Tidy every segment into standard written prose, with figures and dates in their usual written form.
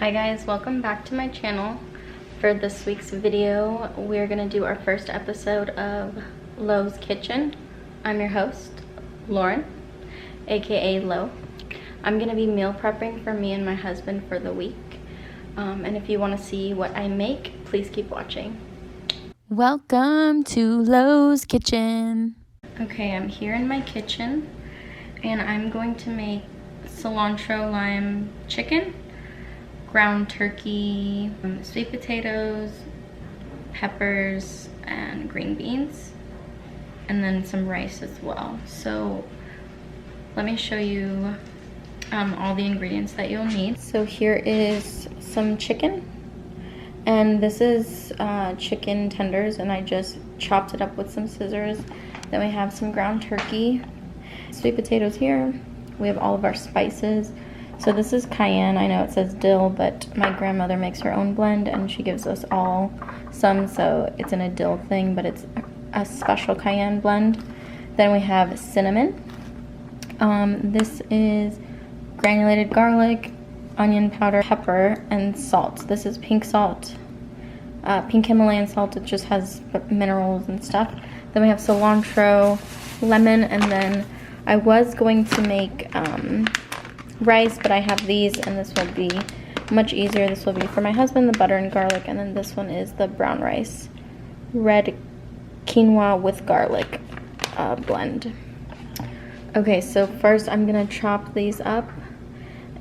Hi guys, welcome back to my channel. For this week's video, we're gonna do our first episode of Lo's Kitchen. I'm your host, Lauren, aka Lo. I'm gonna be meal prepping for me and my husband for the week. And if you wanna see what I make, please keep watching. Welcome to Lo's Kitchen. Okay, I'm here in my kitchen and I'm going to make cilantro lime chicken, ground turkey, sweet potatoes, peppers, and green beans, and then some rice as well. So let me show you all the ingredients that you'll need. So here is some chicken, and this is chicken tenders, and I just chopped it up with some scissors. Then we have some ground turkey, sweet potatoes here. We have all of our spices. So this is cayenne. I know it says dill, but my grandmother makes her own blend and she gives us all some, so it's in a dill thing, but it's a special cayenne blend. Then we have cinnamon. This is granulated garlic, onion powder, pepper, and salt. This is pink salt, pink Himalayan salt. It just has minerals and stuff. Then we have cilantro, lemon, and then I was going to make rice, but I have these, and this will be much easier. This will be for my husband, the butter and garlic, and then this one is the brown rice, red quinoa with garlic blend. Okay, so first I'm gonna chop these up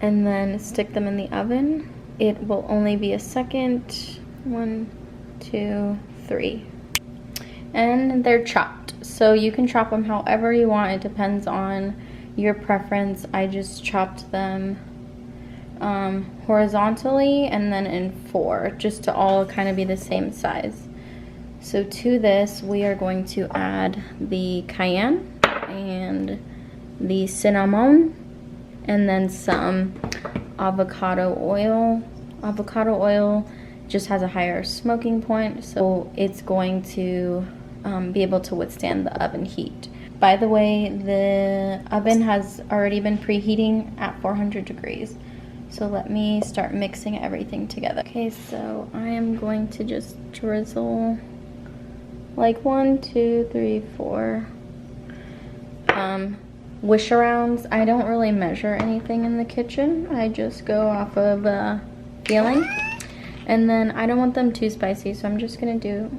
and then stick them in the oven. It will only be a second. 1, 2, 3. And they're chopped, so you can chop them however you want. It depends on your preference. I just chopped them horizontally and then in 4, just to all kind of be the same size. So to this we are going to add the cayenne and the cinnamon, and then some avocado oil. Avocado oil just has a higher smoking point, so it's going to be able to withstand the oven heat. By the way, the oven has already been preheating at 400 degrees. So let me start mixing everything together. Okay, so I am going to just drizzle like 1, 2, 3, 4 wish arounds. I don't really measure anything in the kitchen. I just go off of feeling. And then I don't want them too spicy, so I'm just gonna do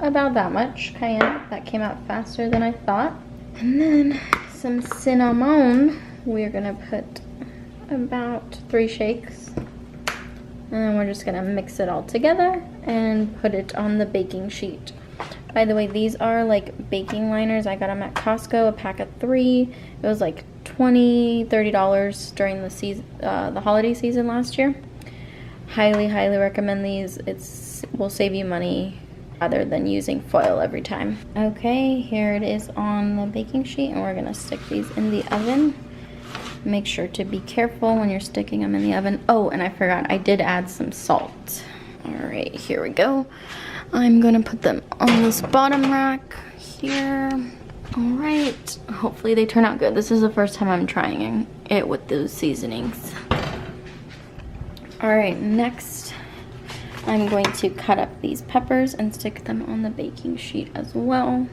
about that much cayenne. That came out faster than I thought. And then some cinnamon. We're gonna put about 3 shakes. And then we're just gonna mix it all together and put it on the baking sheet. By the way, these are like baking liners. I got them at Costco, a pack of 3. It was like $20, $30 during the season, the holiday season last year. Highly, highly recommend these. It will save you money rather than using foil every time. Okay, here it is on the baking sheet, and we're gonna stick these in the oven. Make sure to be careful when you're sticking them in the oven. Oh, and I forgot, I did add some salt. All right, here we go. I'm gonna put them on this bottom rack here. All right, hopefully they turn out good. This is the first time I'm trying it with those seasonings. All right, next I'm going to cut up these peppers and stick them on the baking sheet as well.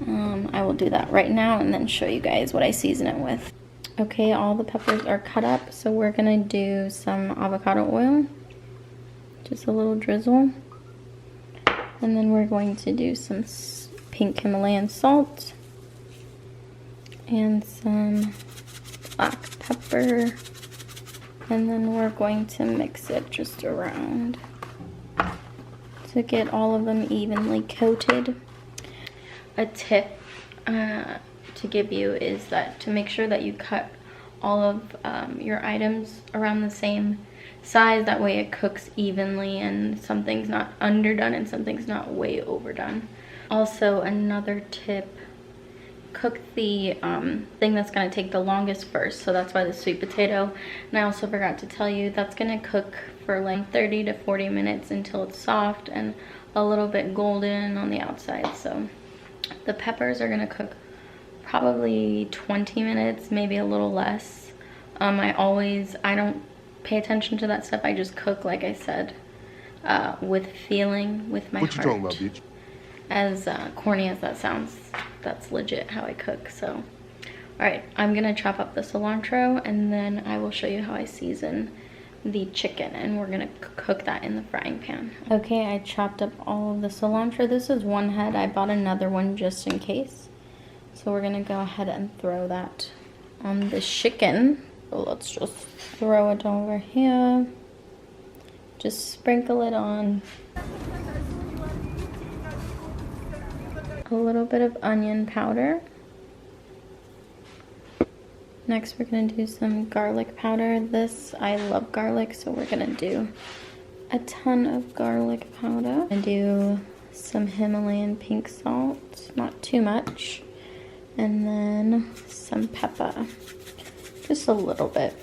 I will do that right now and then show you guys what I season it with. Okay, all the peppers are cut up, so we're gonna do some avocado oil. Just a little drizzle. And then we're going to do some pink Himalayan salt and some black pepper. And then we're going to mix it just around to get all of them evenly coated. A tip to give you is that to make sure that you cut all of your items around the same size. That way it cooks evenly and something's not underdone and something's not way overdone. Also, another tip, cook the thing that's going to take the longest first. So that's why the sweet potato. And I also forgot to tell you, that's going to cook for like 30 to 40 minutes until it's soft and a little bit golden on the outside. So the peppers are going to cook probably 20 minutes, maybe a little less. I don't pay attention to that stuff. I just cook, like I said, with feeling, with my heart. What you talking about, bitch? As corny as that sounds, that's legit how I cook. So, all right, I'm gonna chop up the cilantro, and then I will show you how I season the chicken, and we're gonna cook that in the frying pan. Okay, I chopped up all of the cilantro. This is one head. I bought another one just in case. So we're gonna go ahead and throw that on the chicken. So let's just throw it over here. Just sprinkle it on. A little bit of onion powder. Next, we're gonna do some garlic powder. I love garlic, so we're gonna do a ton of garlic powder. I'm gonna do some Himalayan pink salt, not too much. And then some pepper, just a little bit.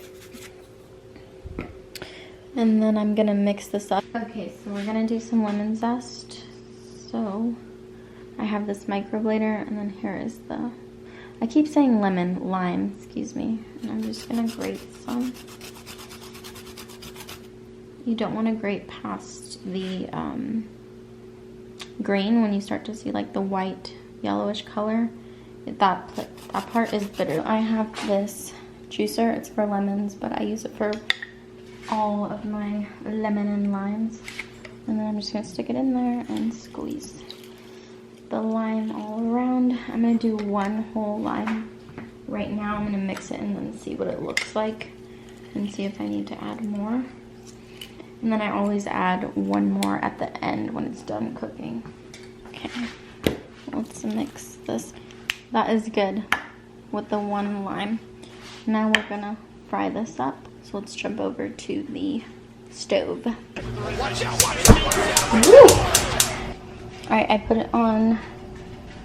And then I'm gonna mix this up. Okay, so we're gonna do some lemon zest. So I have this microblader, and then here is I keep saying lime, excuse me. And I'm just gonna grate some. You don't wanna grate past the green when you start to see like the white, yellowish color. That part is bitter. I have this juicer, it's for lemons, but I use it for all of my lemon and limes. And then I'm just gonna stick it in there and squeeze the lime all around. I'm gonna do one whole lime right now. I'm gonna mix it and then see what it looks like and see if I need to add more. And then I always add one more at the end when it's done cooking. Okay, let's mix this. That is good with the one lime. Now we're gonna fry this up. So let's jump over to the stove. Alright, I put it on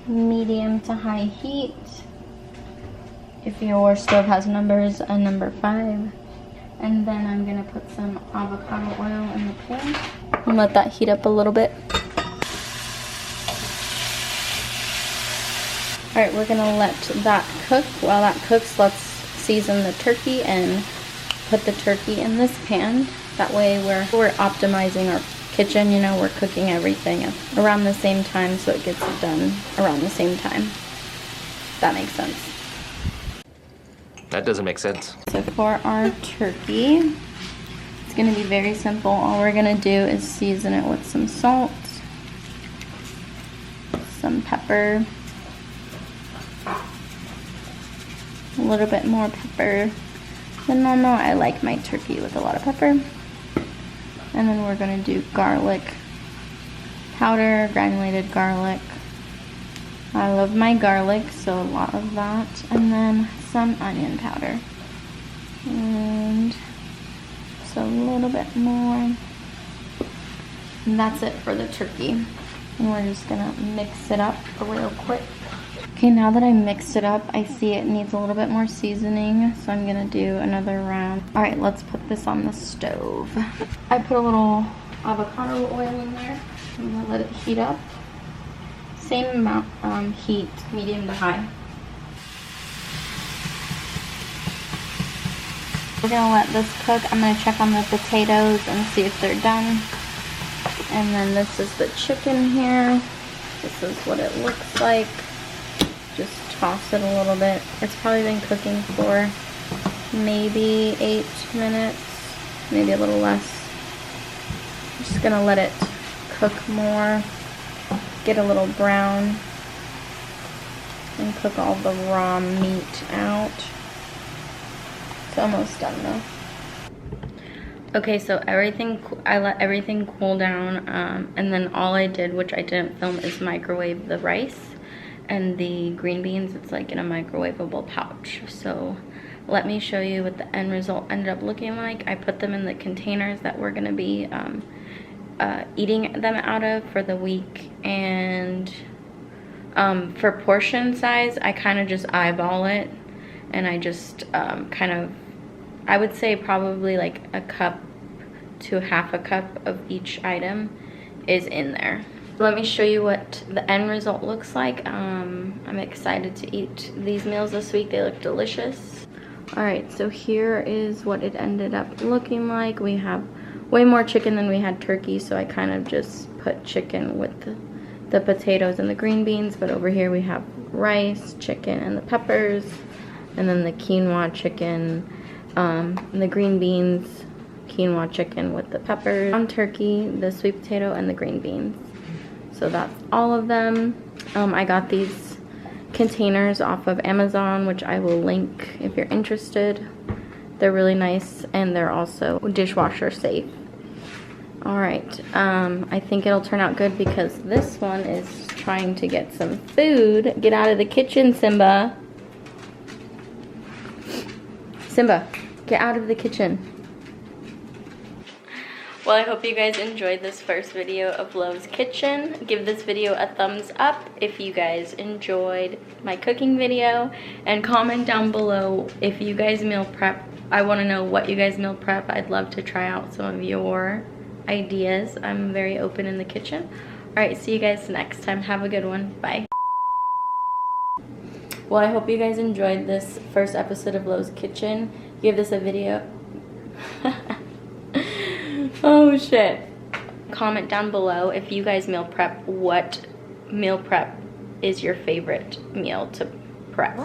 medium to high heat. If your stove has numbers, a number 5. And then I'm gonna put some avocado oil in the pan and let that heat up a little bit. Alright, we're gonna let that cook. While that cooks, let's season the turkey and put the turkey in this pan. That way we're optimizing our kitchen, you know, we're cooking everything around the same time so it gets done around the same time. If that makes sense. That doesn't make sense. So for our turkey, it's gonna be very simple. All we're gonna do is season it with some salt, some pepper, a little bit more pepper than normal. I like my turkey with a lot of pepper. And then we're gonna do garlic powder, granulated garlic. I love my garlic, so a lot of that. And then some onion powder. And just a little bit more. And that's it for the turkey. And we're just gonna mix it up real quick. Okay, now that I mixed it up, I see it needs a little bit more seasoning, so I'm gonna do another round. All right, let's put this on the stove. I put a little avocado oil in there. I'm gonna let it heat up. Same amount heat, medium to high. We're gonna let this cook. I'm gonna check on the potatoes and see if they're done. And then this is the chicken here. This is what it looks like. Just toss it a little bit. It's probably been cooking for maybe 8 minutes, maybe a little less. I'm just gonna let it cook more, get a little brown, and cook all the raw meat out. It's almost done though. Okay, so I let everything cool down, and then all I did, which I didn't film, is microwave the rice. And the green beans, it's like in a microwavable pouch. So let me show you what the end result ended up looking like. I put them in the containers that we're gonna be eating them out of for the week. And for portion size, I kind of just eyeball it. And I just I would say probably like a cup to half a cup of each item is in there. Let me show you what the end result looks like. I'm excited to eat these meals this week. They look delicious. Alright, so here is what it ended up looking like. We have way more chicken than we had turkey, so I kind of just put chicken with the potatoes and the green beans. But over here we have rice, chicken, and the peppers, and then the quinoa chicken, and the green beans, quinoa chicken with the peppers, ground turkey, the sweet potato, and the green beans. So that's all of them. I got these containers off of Amazon, which I will link if you're interested. They're really nice, and they're also dishwasher safe. Alright, I think it'll turn out good because this one is trying to get some food. Get out of the kitchen, Simba. Simba, get out of the kitchen. Well, I hope you guys enjoyed this first video of Lo's Kitchen. Give this video a thumbs up if you guys enjoyed my cooking video, and comment down below if you guys meal prep. I want to know what you guys meal prep. I'd love to try out some of your ideas. I'm very open in the kitchen. Alright, see you guys next time. Have a good one. Bye. Well, I hope you guys enjoyed this first episode of Lo's Kitchen. Give this a video. Oh shit. Comment down below if you guys meal prep, what meal prep is your favorite meal to prep.